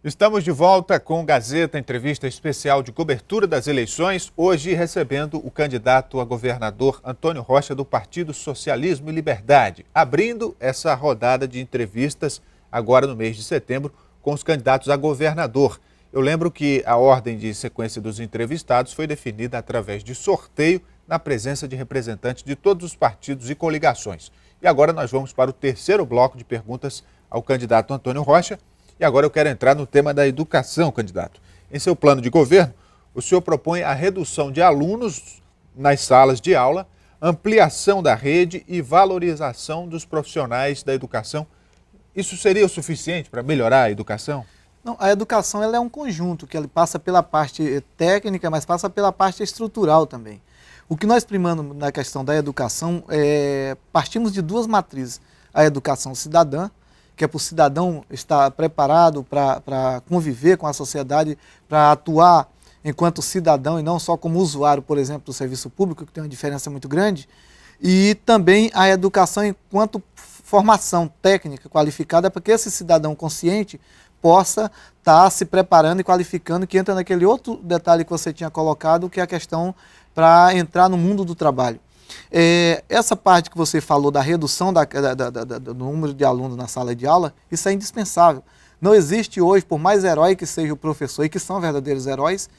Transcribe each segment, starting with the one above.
Estamos de volta com o Gazeta, entrevista especial de cobertura das eleições, hoje recebendo o candidato a governador Antônio Rocha do Partido Socialismo e Liberdade, abrindo essa rodada de entrevistas agora no mês de setembro com os candidatos a governador. Eu lembro que a ordem de sequência dos entrevistados foi definida através de sorteio na presença de representantes de todos os partidos e coligações. E agora nós vamos para o terceiro bloco de perguntas ao candidato Antônio Rocha. E agora eu quero entrar no tema da educação, candidato. Em seu plano de governo, o senhor propõe a redução de alunos nas salas de aula, ampliação da rede e valorização dos profissionais da educação. Isso seria o suficiente para melhorar a educação? Não, a educação ela é um conjunto, que ele passa pela parte técnica, mas passa pela parte estrutural também. O que nós primamos na questão da educação, partimos de duas matrizes. A educação cidadã, que é para o cidadão estar preparado para conviver com a sociedade, para atuar enquanto cidadão e não só como usuário, por exemplo, do serviço público, que tem uma diferença muito grande, e também a educação enquanto formação técnica qualificada para que esse cidadão consciente possa estar se preparando e qualificando, que entra naquele outro detalhe que você tinha colocado, que é a questão para entrar no mundo do trabalho. Essa parte que você falou da redução do número de alunos na sala de aula, isso é indispensável. Não existe hoje, por mais herói que seja o professor, e que são verdadeiros heróis,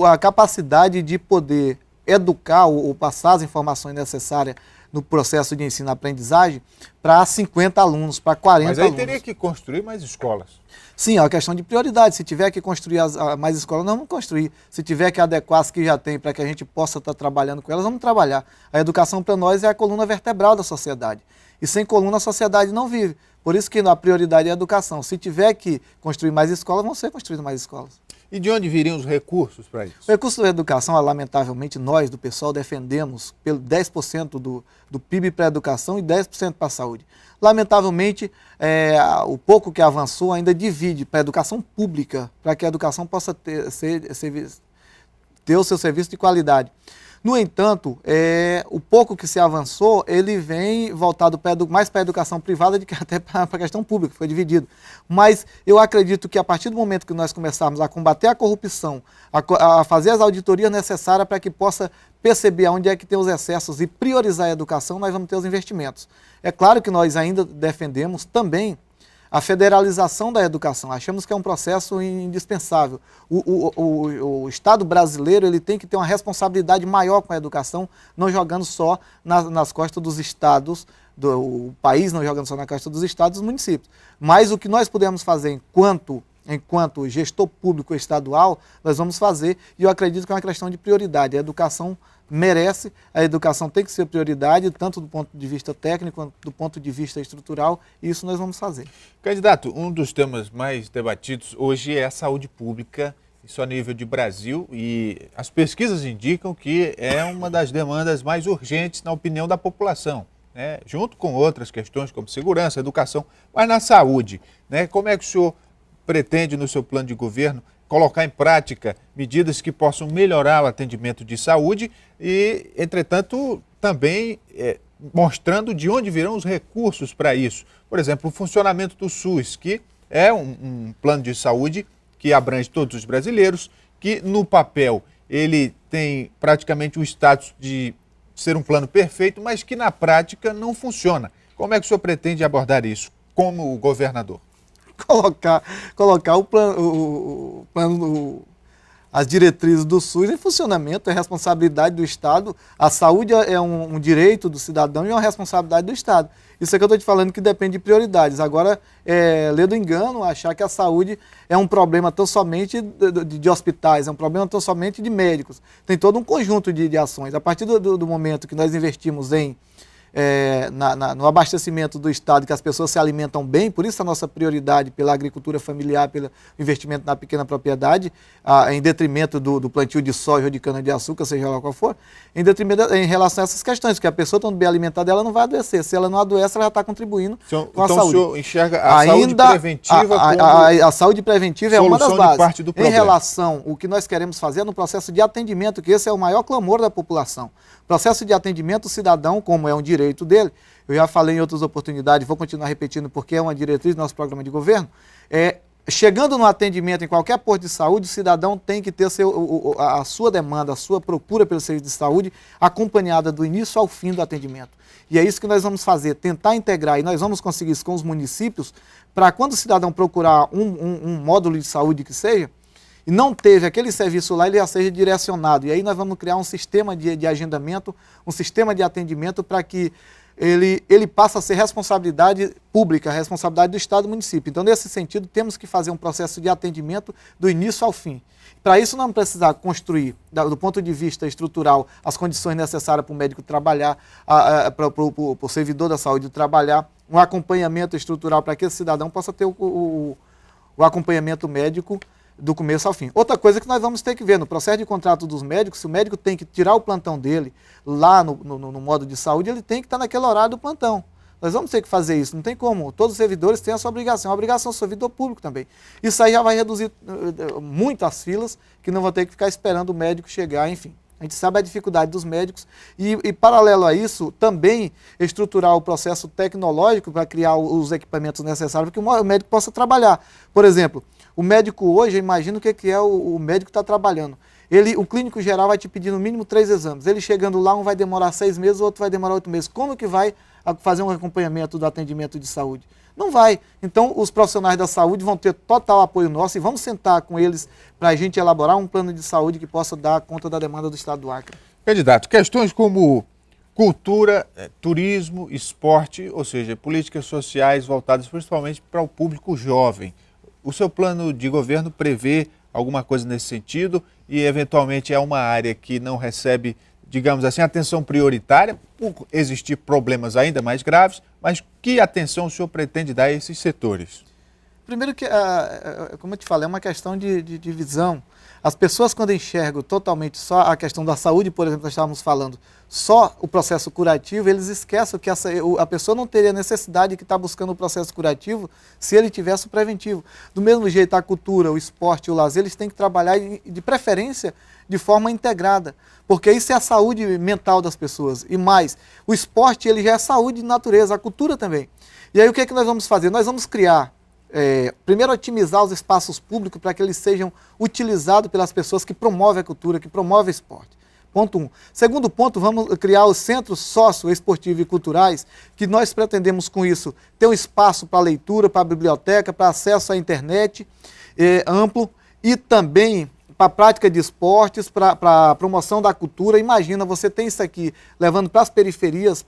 a capacidade de poder educar ou passar as informações necessárias no processo de ensino-aprendizagem para 50 alunos, para 40 alunos. Mas aí teria que construir mais escolas. Sim, é uma questão de prioridade. Se tiver que construir mais escolas, nós vamos construir. Se tiver que adequar as que já tem para que a gente possa estar trabalhando com elas, vamos trabalhar. A educação para nós é a coluna vertebral da sociedade. E sem coluna a sociedade não vive. Por isso que a prioridade é a educação. Se tiver que construir mais escolas, vão ser construídas mais escolas. E de onde viriam os recursos para isso? O recurso da educação, lamentavelmente, nós do PSOL defendemos pelo 10% do PIB para a educação e 10% para a saúde. Lamentavelmente, o pouco que avançou ainda divide para a educação pública, para que a educação possa ter o seu serviço de qualidade. No entanto, o pouco que se avançou, ele vem voltado mais para a educação privada do que até para a questão pública, foi dividido. Mas eu acredito que a partir do momento que nós começarmos a combater a corrupção, a fazer as auditorias necessárias para que possa perceber onde é que tem os excessos e priorizar a educação, nós vamos ter os investimentos. É claro que nós ainda defendemos também a federalização da educação. Achamos que é um processo indispensável. O Estado brasileiro ele tem que ter uma responsabilidade maior com a educação, não jogando só nas costas dos estados, o país não jogando só na costa dos estados e dos municípios. Mas o que nós podemos fazer enquanto gestor público estadual, nós vamos fazer, e eu acredito que é uma questão de prioridade. A educação merece, a educação tem que ser prioridade, tanto do ponto de vista técnico quanto do ponto de vista estrutural, e isso nós vamos fazer. Candidato, um dos temas mais debatidos hoje é a saúde pública, isso a nível de Brasil, e as pesquisas indicam que é uma das demandas mais urgentes na opinião da população, né? Junto com outras questões como segurança, educação, mas na saúde, né? Como é que o senhor pretende, no seu plano de governo, colocar em prática medidas que possam melhorar o atendimento de saúde e, entretanto, também mostrando de onde virão os recursos para isso? Por exemplo, o funcionamento do SUS, que é um plano de saúde que abrange todos os brasileiros, que no papel ele tem praticamente o status de ser um plano perfeito, mas que na prática não funciona. Como é que o senhor pretende abordar isso como governador? Colocar o plano, as diretrizes do SUS em funcionamento, é responsabilidade do Estado. A saúde é um direito do cidadão e é uma responsabilidade do Estado. Isso é que eu estou te falando que depende de prioridades. Agora, ler do engano, achar que a saúde é um problema tão somente de hospitais, é um problema tão somente de médicos. Tem todo um conjunto de ações. A partir do momento que nós investimos no abastecimento do Estado, que as pessoas se alimentam bem, por isso a nossa prioridade pela agricultura familiar, pelo investimento na pequena propriedade, em detrimento do plantio de soja ou de cana-de-açúcar, seja lá qual for, em relação a essas questões, porque a pessoa estando bem alimentada, ela não vai adoecer. Se ela não adoece, ela já está contribuindo com a saúde. Então o senhor enxerga a saúde preventiva como a saúde preventiva é uma das bases. Parte do problema. Em relação ao que nós queremos fazer no processo de atendimento, que esse é o maior clamor da população. Processo de atendimento, o cidadão, como é um direito dele, eu já falei em outras oportunidades, vou continuar repetindo porque é uma diretriz do nosso programa de governo, chegando no atendimento em qualquer posto de saúde, o cidadão tem que ter a sua demanda, a sua procura pelo serviço de saúde acompanhada do início ao fim do atendimento. E é isso que nós vamos fazer, tentar integrar, e nós vamos conseguir isso com os municípios, para quando o cidadão procurar um módulo de saúde que seja, e não teve aquele serviço lá, ele já seja direcionado. E aí nós vamos criar um sistema de agendamento, um sistema de atendimento para que ele passa a ser responsabilidade pública, responsabilidade do Estado e do município. Então, nesse sentido, temos que fazer um processo de atendimento do início ao fim. Para isso, nós vamos precisar construir, do ponto de vista estrutural, as condições necessárias para o médico trabalhar, para o servidor da saúde trabalhar, um acompanhamento estrutural para que esse cidadão possa ter o acompanhamento médico do começo ao fim. Outra coisa que nós vamos ter que ver, no processo de contrato dos médicos, se o médico tem que tirar o plantão dele lá no modo de saúde, ele tem que estar naquele horário do plantão. Nós vamos ter que fazer isso, não tem como. Todos os servidores têm a sua obrigação, a obrigação do servidor público também. Isso aí já vai reduzir muito as filas, que não vão ter que ficar esperando o médico chegar, enfim. A gente sabe a dificuldade dos médicos e paralelo a isso, também estruturar o processo tecnológico para criar os equipamentos necessários para que o médico possa trabalhar. Por exemplo, o médico hoje, imagina o que é o médico que está trabalhando. O clínico geral vai te pedir no mínimo 3 exames. Ele chegando lá, um vai demorar 6 meses, o outro vai demorar 8 meses. Como que vai fazer um acompanhamento do atendimento de saúde? Não vai. Então, os profissionais da saúde vão ter total apoio nosso e vamos sentar com eles para a gente elaborar um plano de saúde que possa dar conta da demanda do Estado do Acre. Candidato, questões como cultura, turismo, esporte, ou seja, políticas sociais voltadas principalmente para o público jovem. O seu plano de governo prevê alguma coisa nesse sentido e, eventualmente, é uma área que não recebe, digamos assim, atenção prioritária, por existir problemas ainda mais graves, mas que atenção o senhor pretende dar a esses setores? Primeiro que, como eu te falei, é uma questão de visão. As pessoas, quando enxergam totalmente só a questão da saúde, por exemplo, nós estávamos falando, só o processo curativo, eles esquecem que a pessoa não teria necessidade de estar buscando o processo curativo se ele tivesse o preventivo. Do mesmo jeito, a cultura, o esporte, o lazer, eles têm que trabalhar, de preferência, de forma integrada, porque isso é a saúde mental das pessoas. E mais, o esporte ele já é saúde de natureza, a cultura também. E aí o que é que nós vamos fazer? Nós vamos criar, primeiro, otimizar os espaços públicos para que eles sejam utilizados pelas pessoas que promovem a cultura, que promovem o esporte. Ponto 1. Segundo ponto, vamos criar os centros socioesportivos e culturais, que nós pretendemos com isso ter um espaço para leitura, para biblioteca, para acesso à internet amplo e também para a prática de esportes, para a promoção da cultura. Imagina, você tem isso aqui levando para as periferias,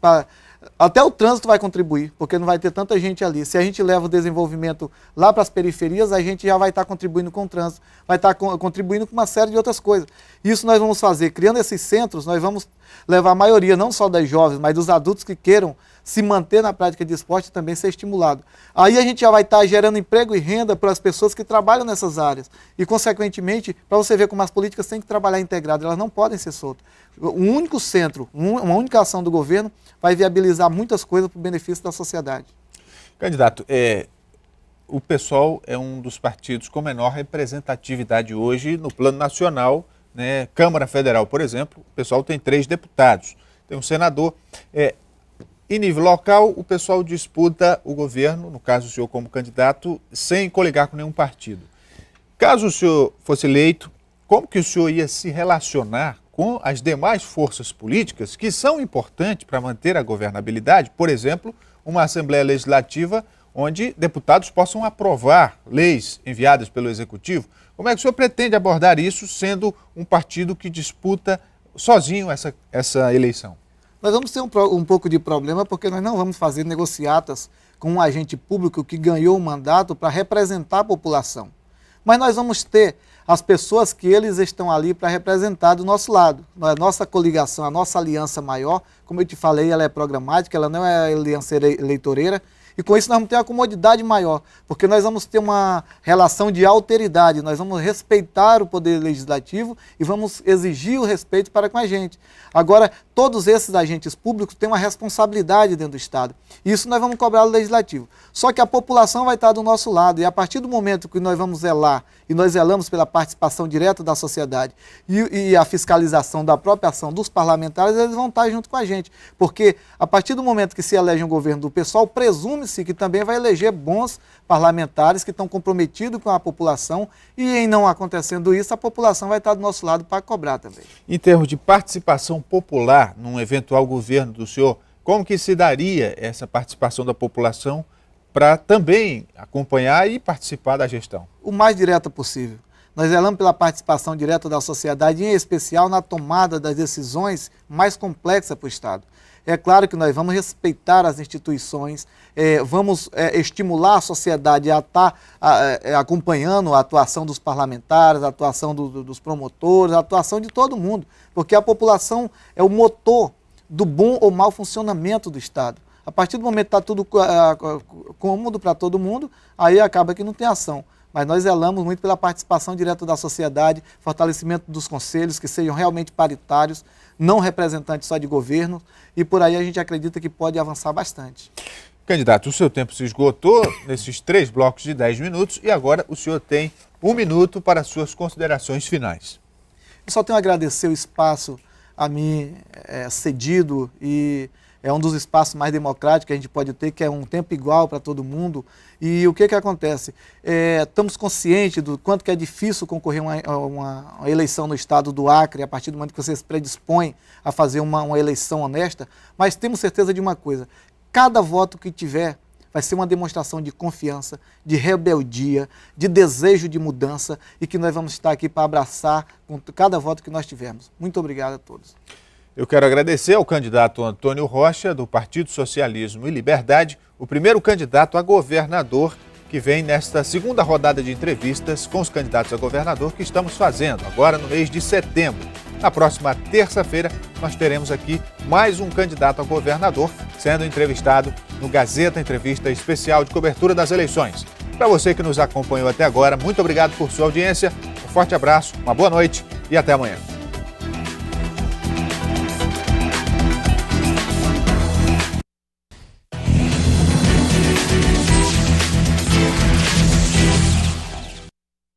até o trânsito vai contribuir, porque não vai ter tanta gente ali. Se a gente leva o desenvolvimento lá para as periferias, a gente já vai estar contribuindo com o trânsito, vai estar contribuindo com uma série de outras coisas. Isso nós vamos fazer. Criando esses centros, nós vamos levar a maioria, não só das jovens, mas dos adultos que queiram se manter na prática de esporte e também ser estimulado. Aí a gente já vai estar gerando emprego e renda para as pessoas que trabalham nessas áreas. E, consequentemente, para você ver como as políticas têm que trabalhar integradas, elas não podem ser soltas. Um único centro, uma única ação do governo vai viabilizar muitas coisas para o benefício da sociedade. Candidato, o PSOL é um dos partidos com menor representatividade hoje no plano nacional, né? Câmara Federal, por exemplo, o PSOL tem 3 deputados, tem um senador. Em nível local, o PSOL disputa o governo, no caso o senhor como candidato, sem coligar com nenhum partido. Caso o senhor fosse eleito, como que o senhor ia se relacionar com as demais forças políticas que são importantes para manter a governabilidade? Por exemplo, uma Assembleia Legislativa onde deputados possam aprovar leis enviadas pelo Executivo. Como é que o senhor pretende abordar isso, sendo um partido que disputa sozinho essa eleição? Nós vamos ter um pouco de problema porque nós não vamos fazer negociatas com um agente público que ganhou o mandato para representar a população. Mas nós vamos ter as pessoas que eles estão ali para representar do nosso lado. A nossa coligação, a nossa aliança maior, como eu te falei, ela é programática, ela não é aliança eleitoreira. E com isso nós vamos ter uma comodidade maior, porque nós vamos ter uma relação de alteridade, nós vamos respeitar o poder legislativo e vamos exigir o respeito para com a gente. Agora, todos esses agentes públicos têm uma responsabilidade dentro do Estado. Isso nós vamos cobrar do Legislativo. Só que a população vai estar do nosso lado, e a partir do momento que nós vamos zelar, e nós zelamos pela participação direta da sociedade e a fiscalização da própria ação dos parlamentares, eles vão estar junto com a gente. Porque a partir do momento que se elege um governo do pessoal, presume-se que também vai eleger bons parlamentares que estão comprometidos com a população, e em não acontecendo isso, a população vai estar do nosso lado para cobrar também. Em termos de participação popular num eventual governo do senhor, como que se daria essa participação da população para também acompanhar e participar da gestão? O mais direta possível. Nós zelamos pela participação direta da sociedade, em especial na tomada das decisões mais complexas para o Estado. É claro que nós vamos respeitar as instituições, vamos estimular a sociedade a estar acompanhando a atuação dos parlamentares, a atuação dos promotores, a atuação de todo mundo, porque a população é o motor do bom ou mau funcionamento do Estado. A partir do momento que está tudo cômodo para todo mundo, aí acaba que não tem ação. Mas nós zelamos muito pela participação direta da sociedade, fortalecimento dos conselhos, que sejam realmente paritários, não representantes só de governo, e por aí a gente acredita que pode avançar bastante. Candidato, o seu tempo se esgotou nesses 3 blocos de 10 minutos e agora o senhor tem 1 minuto para suas considerações finais. Eu só tenho a agradecer o espaço a mim cedido, e é um dos espaços mais democráticos que a gente pode ter, que é um tempo igual para todo mundo. E o que acontece? Estamos conscientes do quanto que é difícil concorrer a uma eleição no estado do Acre, a partir do momento que você se predispõe a fazer uma eleição honesta, mas temos certeza de uma coisa: cada voto que tiver vai ser uma demonstração de confiança, de rebeldia, de desejo de mudança, e que nós vamos estar aqui para abraçar com cada voto que nós tivermos. Muito obrigado a todos. Eu quero agradecer ao candidato Antônio Rocha, do Partido Socialismo e Liberdade, o primeiro candidato a governador que vem nesta segunda rodada de entrevistas com os candidatos a governador que estamos fazendo agora no mês de setembro. Na próxima terça-feira, nós teremos aqui mais um candidato a governador sendo entrevistado no Gazeta Entrevista Especial de Cobertura das Eleições. Para você que nos acompanhou até agora, muito obrigado por sua audiência, um forte abraço, uma boa noite e até amanhã.